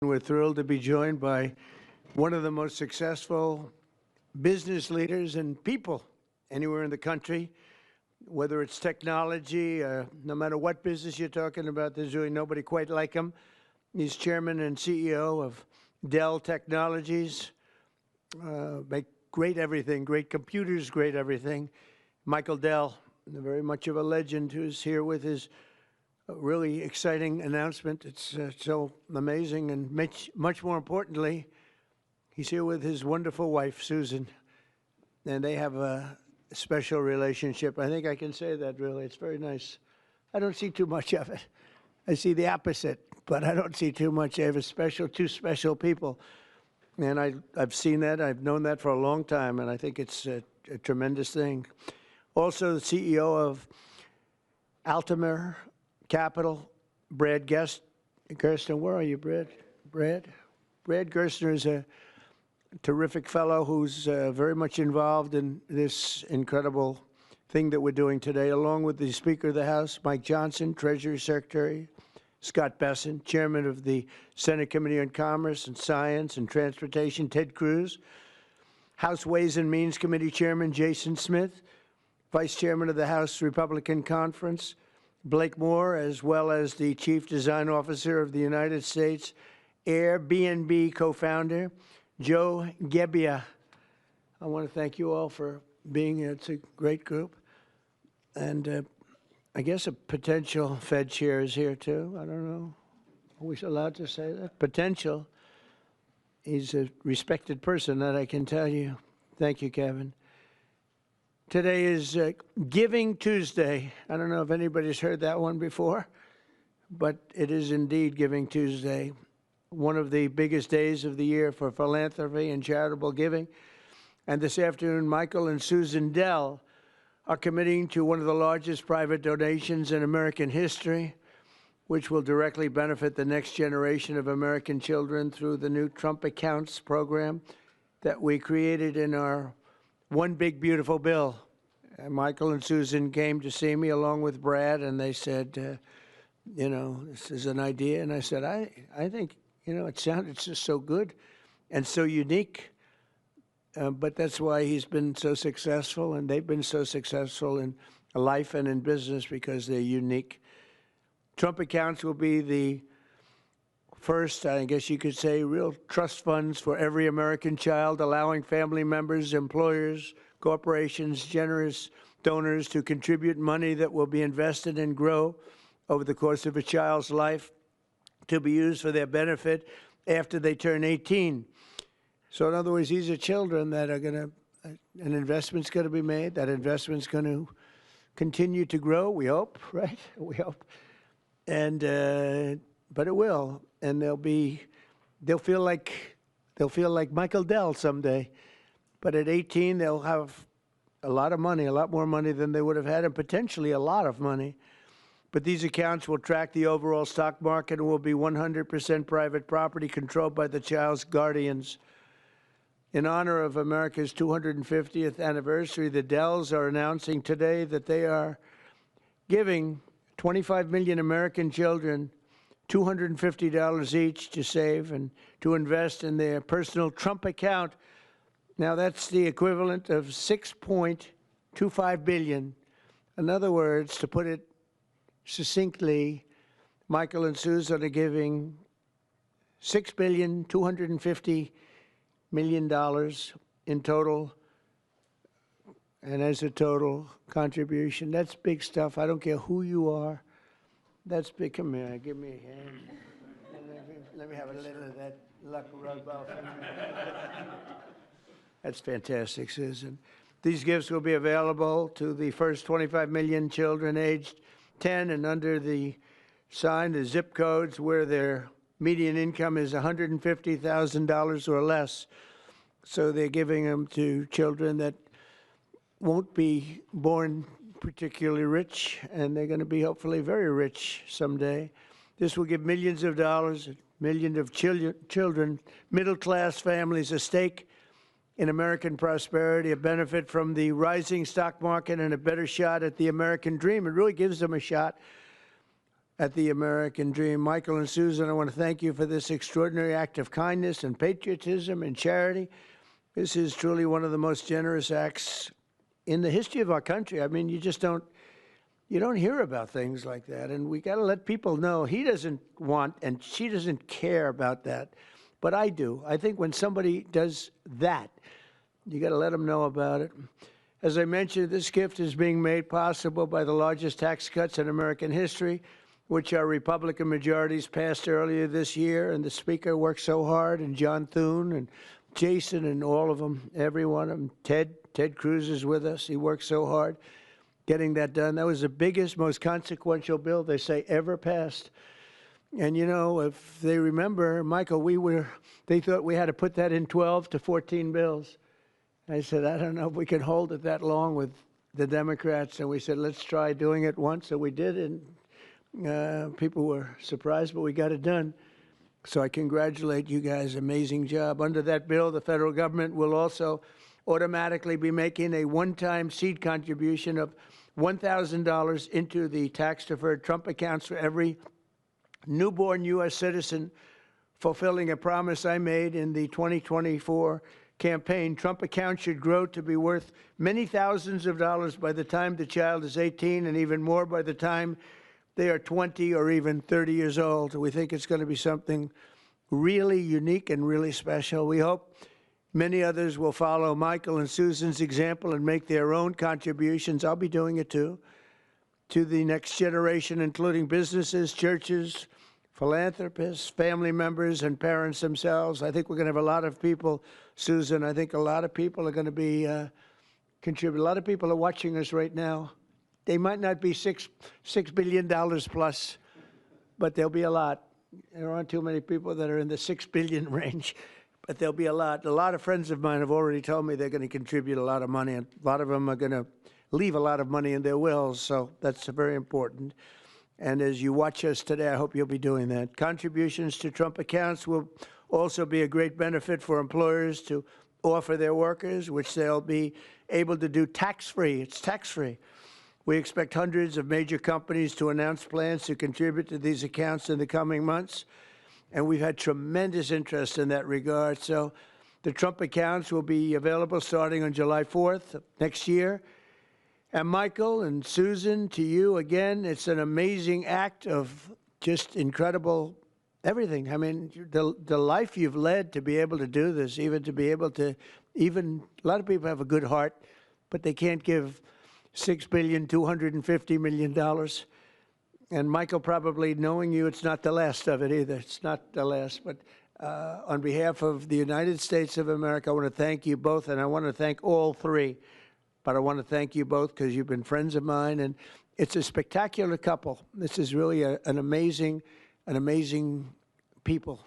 We're thrilled to be joined by one of the most successful business leaders and people anywhere in the country, whether it's technology, no matter what business you're talking about, there's really nobody quite like him. He's chairman and CEO of Dell Technologies. Make great everything, great computers, great everything. Michael Dell, very much of a legend, who's here with his really exciting announcement. It's so amazing, and much more importantly, he's here with his wonderful wife, Susan, and they have a special relationship. I think I can say that, really. It's very nice. I don't see too much of it. I see the opposite, but I don't see too much. I have two special people, and I've seen that. I've known that for a long time, and I think it's a tremendous thing. Also, the CEO of Altamer Capital, Brad Gerstner. Where are you, Brad? Brad Gerstner is a terrific fellow who's very much involved in this incredible thing that we're doing today, along with the Speaker of the House, Mike Johnson, Treasury Secretary, Scott Besson, Chairman of the Senate Committee on Commerce and Science and Transportation, Ted Cruz, House Ways and Means Committee Chairman Jason Smith, Vice Chairman of the House Republican Conference, Blake Moore, as well as the Chief Design Officer of the United States Airbnb co-founder, Joe Gebbia. I want to thank you all for being here. It's a great group. And I guess a potential Fed chair is here, too. I don't know. Are we allowed to say that? Potential. He's a respected person, that I can tell you. Thank you, Kevin. Today is Giving Tuesday. I don't know if anybody's heard that one before, but it is indeed Giving Tuesday, one of the biggest days of the year for philanthropy and charitable giving. And this afternoon, Michael and Susan Dell are committing to one of the largest private donations in American history, which will directly benefit the next generation of American children through the new Trump Accounts program that we created in our One Big Beautiful Bill. And Michael and Susan came to see me along with Brad, and they said, this is an idea. And I said, I think, it sounded just so good and so unique. But that's why he's been so successful, and they've been so successful in life and in business, because they're unique. Trump Accounts will be the first, I guess you could say, real trust funds for every American child, allowing family members, employers, corporations, generous donors to contribute money that will be invested and grow over the course of a child's life to be used for their benefit after they turn 18. So in other words, these are children that are going to, an investment's going to be made. That investment's going to continue to grow, we hope, right? We hope. And, but it will. And they'll feel like Michael Dell someday. But at 18, they'll have a lot of money, a lot more money than they would have had, and potentially a lot of money. But these accounts will track the overall stock market and will be 100% private property controlled by the child's guardians. In honor of America's 250th anniversary, the Dells are announcing today that they are giving 25 million American children $250 each to save and to invest in their personal Trump account. Now, that's the equivalent of $6.25 billion. In other words, to put it succinctly, Michael and Susan are giving $6.25 billion in total, and as a total contribution. That's big stuff. I don't care who you are. That's big. Come here. Give me a hand. Let me have a little of that luck rub off. That's fantastic, Susan. These gifts will be available to the first 25 million children aged 10 and under the zip codes where their median income is $150,000 or less. So they're giving them to children that won't be born particularly rich, and they're going to be hopefully very rich someday. This will give millions of dollars, millions of children, middle-class families, a stake in American prosperity, a benefit from the rising stock market, and a better shot at the American dream. It really gives them a shot at the American dream. Michael and Susan, I want to thank you for this extraordinary act of kindness and patriotism and charity. This is truly one of the most generous acts in the history of our country. I mean, you don't hear about things like that, and we got to let people know he doesn't want and she doesn't care about that, but I do. I think when somebody does that, you got to let them know about it. As I mentioned, this gift is being made possible by the largest tax cuts in American history, which our Republican majorities passed earlier this year, and the Speaker worked so hard, and John Thune and Jason and all of them, every one of them. Ted Cruz is with us. He worked so hard getting that done. That was the biggest, most consequential bill they say ever passed. And you know, if they remember, Michael, they thought we had to put that in 12 to 14 bills. I said, I don't know if we can hold it that long with the Democrats. And we said, let's try doing it once. So we did, and people were surprised, but we got it done. So I congratulate you guys. Amazing job. Under that bill, the federal government will also automatically be making a one-time seed contribution of $1,000 into the tax-deferred Trump accounts for every newborn U.S. citizen, fulfilling a promise I made in the 2024 campaign. Trump accounts should grow to be worth many thousands of dollars by the time the child is 18, and even more by the time they are 20 or even 30 years old. We think it's going to be something really unique and really special. We hope many others will follow Michael and Susan's example and make their own contributions. I'll be doing it too, to the next generation, including businesses, churches, philanthropists, family members, and parents themselves. I think we're going to have a lot of people, Susan. I think a lot of people are going to be contributing. A lot of people are watching us right now. They might not be $6 billion plus, but there'll be a lot. There aren't too many people that are in the 6 billion range, but there'll be a lot. A lot of friends of mine have already told me they're going to contribute a lot of money, and a lot of them are going to leave a lot of money in their wills, so that's very important. And as you watch us today, I hope you'll be doing that. Contributions to Trump accounts will also be a great benefit for employers to offer their workers, which they'll be able to do tax-free. It's tax-free. We expect hundreds of major companies to announce plans to contribute to these accounts in the coming months, and we've had tremendous interest in that regard. So the Trump accounts will be available starting on July 4th of next year. And Michael and Susan, to you again, it's an amazing act of just incredible everything. I mean, the life you've led to be able to do this, even to be able to, even a lot of people have a good heart, but they can't give $6.25 billion. And Michael, probably knowing you, it's not the last of it either. It's not the last. But on behalf of the United States of America, I want to thank you both, and I want to thank all three. But I want to thank you both because you've been friends of mine, and it's a spectacular couple. This is really an amazing people.